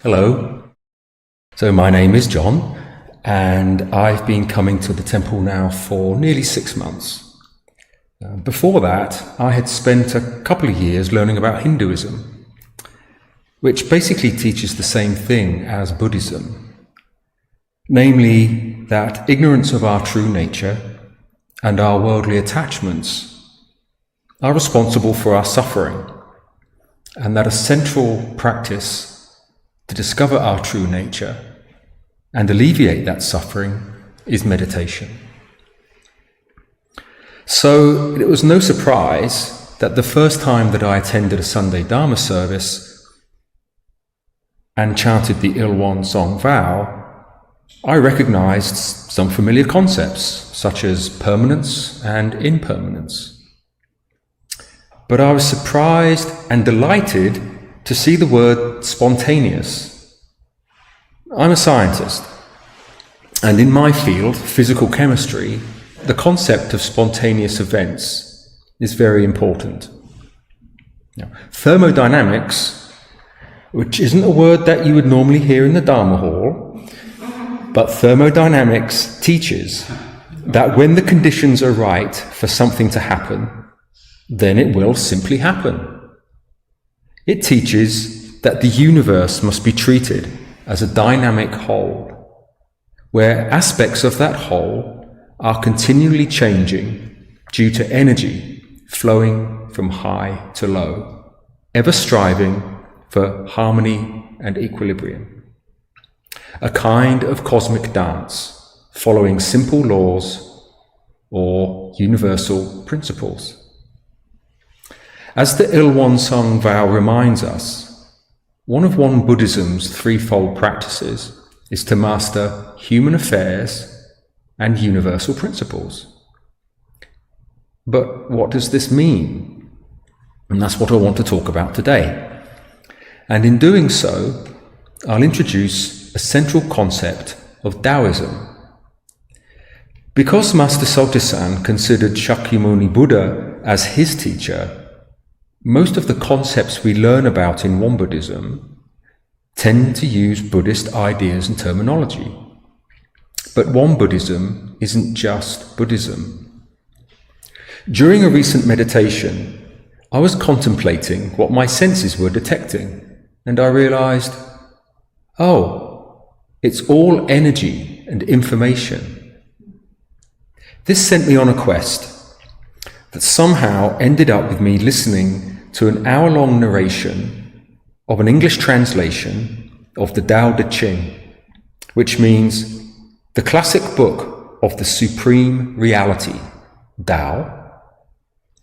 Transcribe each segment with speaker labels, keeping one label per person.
Speaker 1: Hello. So my name is John, and I've been coming to the temple now for nearly 6 months. Before that, I had spent a couple of years learning about Hinduism, which basically teaches the same thing as Buddhism, namely that ignorance of our true nature and our worldly attachments are responsible for our suffering, and that a central practice to discover our true nature and alleviate that suffering is meditation. So it was no surprise that the first time that I attended a Sunday Dharma service and chanted the Il-Won song vow, I recognized some familiar concepts such as permanence and impermanence. But I was surprised and delighted to see the word spontaneous. I'm a scientist, and in my field, physical chemistry, the concept of spontaneous events is very important. Now, thermodynamics, which isn't a word that you would normally hear in the Dharma hall, but thermodynamics teaches that when the conditions are right for something to happen, then it will simply happen. It teaches that the universe must be treated as a dynamic whole, where aspects of that whole are continually changing due to energy flowing from high to low, ever striving for harmony and equilibrium. A kind of cosmic dance following simple laws or universal principles. As the Il-Won song vow reminds us, one of Won Buddhism's threefold practices is to master human affairs and universal principles. But what does this mean? And that's what I want to talk about today. And in doing so, I'll introduce a central concept of Taoism. Because Master Sotaesan considered Shakyamuni Buddha as his teacher, most of the concepts we learn about in Won Buddhism tend to use Buddhist ideas and terminology. But Won Buddhism isn't just Buddhism. During a recent meditation, I was contemplating what my senses were detecting, and I realized, it's all energy and information. This sent me on a quest that somehow ended up with me listening to an hour-long narration of an English translation of the Tao Te Ching, which means the classic book of the supreme reality, Tao,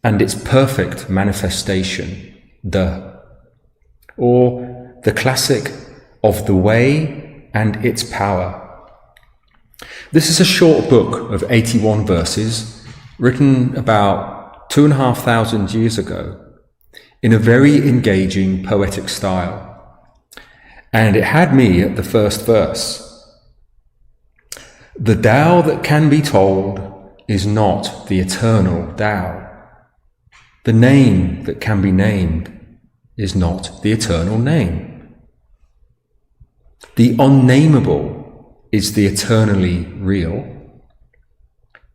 Speaker 1: and its perfect manifestation, De, or the classic of the way and its power. This is a short book of 81 verses, written about 2,500 years ago, in a very engaging poetic style. And it had me at the first verse. The Tao that can be told is not the eternal Tao. The name that can be named is not the eternal name. The unnameable is the eternally real.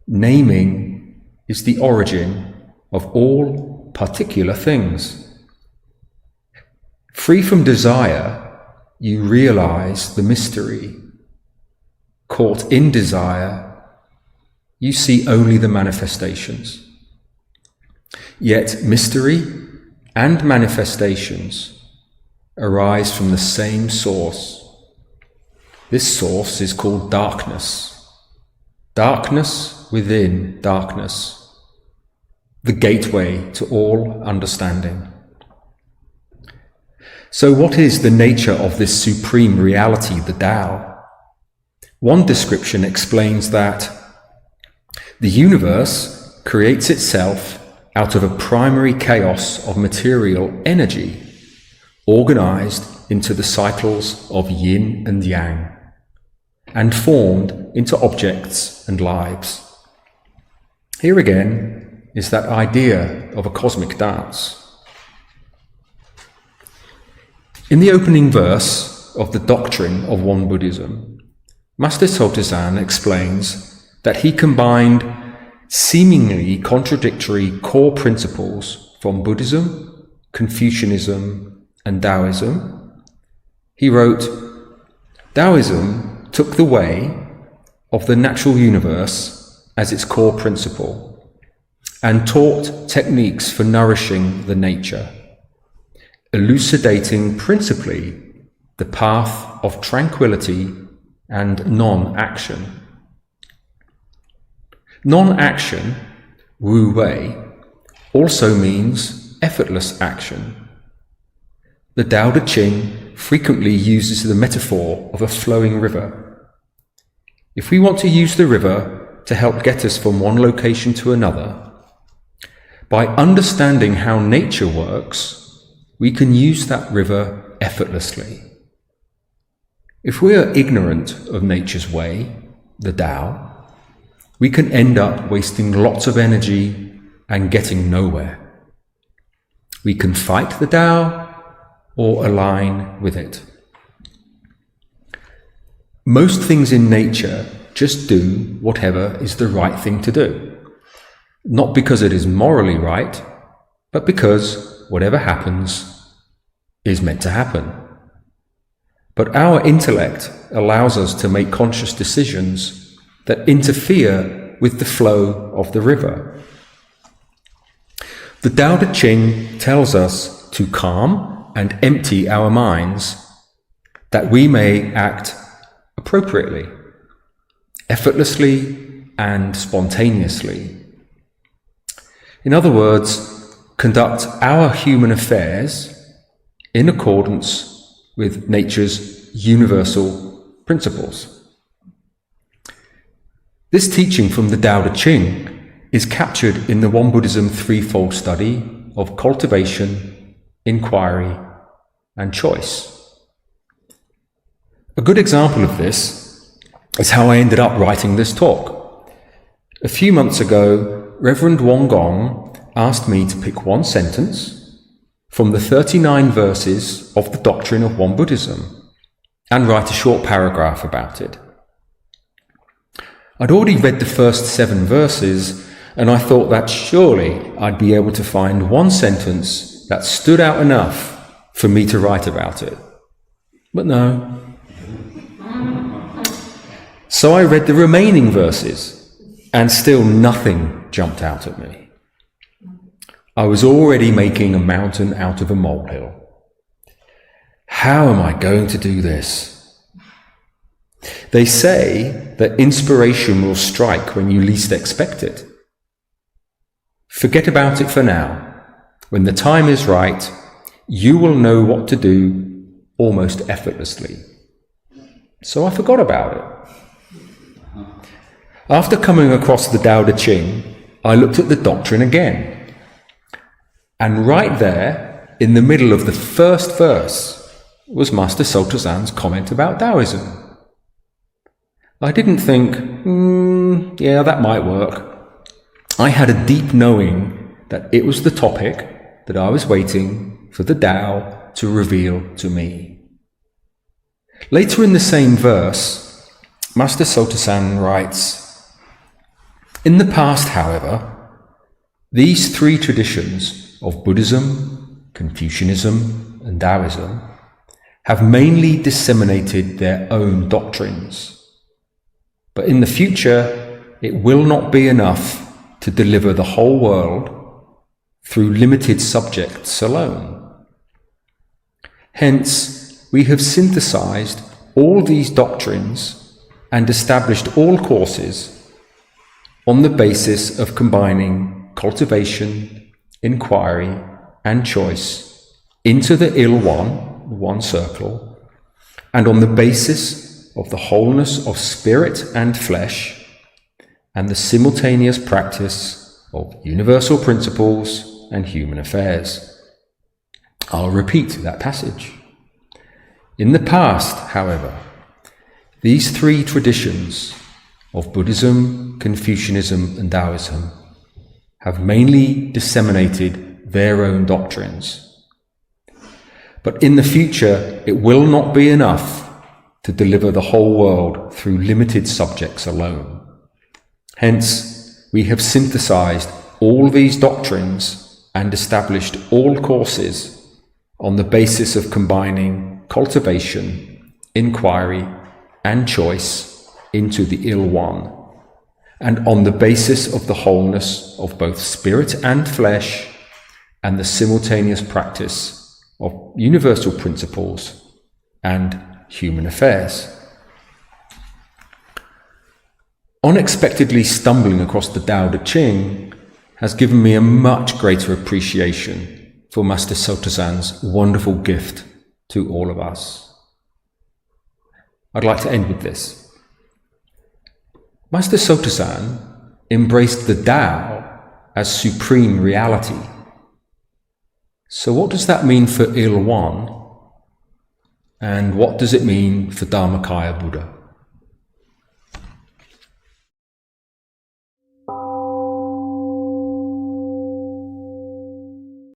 Speaker 1: Naming is the origin of all particular things. Free from desire, you realize the mystery. Caught in desire, you see only the manifestations. Yet mystery and manifestations arise from the same source. This source is called darkness. Darkness within darkness. The gateway to all understanding. So what is the nature of this supreme reality, the Tao? One description explains that the universe creates itself out of a primary chaos of material energy, organized into the cycles of yin and yang, and formed into objects and lives. Here again is that idea of a cosmic dance. In the opening verse of the doctrine of Won Buddhism, Master Tao Te Ching explains that he combined seemingly contradictory core principles from Buddhism, Confucianism, and Taoism. He wrote, "Taoism took the way of the natural universe as its core principle and taught techniques for nourishing the nature, elucidating principally the path of tranquility and non-action. Non-action, Wu Wei, also means effortless action. The Tao Te Ching frequently uses the metaphor of a flowing river. If we want to use the river to help get us from one location to another, by understanding how nature works, we can use that river effortlessly. If we are ignorant of nature's way, the Tao, we can end up wasting lots of energy and getting nowhere. We can fight the Tao or align with it. Most things in nature just do whatever is the right thing to do. Not because it is morally right, but because whatever happens is meant to happen. But our intellect allows us to make conscious decisions that interfere with the flow of the river. The Tao Te Ching tells us to calm and empty our minds that we may act appropriately, effortlessly and spontaneously. In other words, conduct our human affairs in accordance with nature's universal principles. This teaching from the Tao Te Ching is captured in the Won Buddhism threefold study of cultivation, inquiry, and choice. A good example of this is how I ended up writing this talk. A few months ago, Reverend Won Gong asked me to pick one sentence from the 39 verses of the doctrine of Won Buddhism and write a short paragraph about it. I'd already read the first 7 verses, and I thought that surely I'd be able to find one sentence that stood out enough for me to write about it. But no. So I read the remaining verses, and still nothing jumped out at me. I was already making a mountain out of a molehill. How am I going to do this? They say that inspiration will strike when you least expect it. Forget about it for now. When the time is right, you will know what to do almost effortlessly. So I forgot about it. After coming across the Tao Te Ching, I looked at the doctrine again. And right there, in the middle of the first verse, was Master Tao Te Ching's comment about Taoism. I didn't think, yeah, that might work. I had a deep knowing that it was the topic that I was waiting for the Tao to reveal to me. Later in the same verse, Master Tao Te Ching writes, "In the past, however, these 3 traditions of Buddhism, Confucianism, and Taoism have mainly disseminated their own doctrines. But in the future, it will not be enough to deliver the whole world through limited subjects alone. Hence, we have synthesized all these doctrines and established all courses on the basis of combining cultivation, inquiry, and choice into the one circle, and on the basis of the wholeness of spirit and flesh, and the simultaneous practice of universal principles and human affairs." I'll repeat that passage. In the past, however, these 3 traditions of Buddhism, Confucianism, and Taoism have mainly disseminated their own doctrines. But in the future, it will not be enough to deliver the whole world through limited subjects alone. Hence, we have synthesized all these doctrines and established all courses on the basis of combining cultivation, inquiry, and choice into the ill one, and on the basis of the wholeness of both spirit and flesh, and the simultaneous practice of universal principles and human affairs. Unexpectedly stumbling across the Tao Te Ching has given me a much greater appreciation for Master Sotozan's wonderful gift to all of us. I'd like to end with this. Master Sotozan embraced the Tao as supreme reality. So what does that mean for Il One? And what does it mean for Dharmakaya Buddha?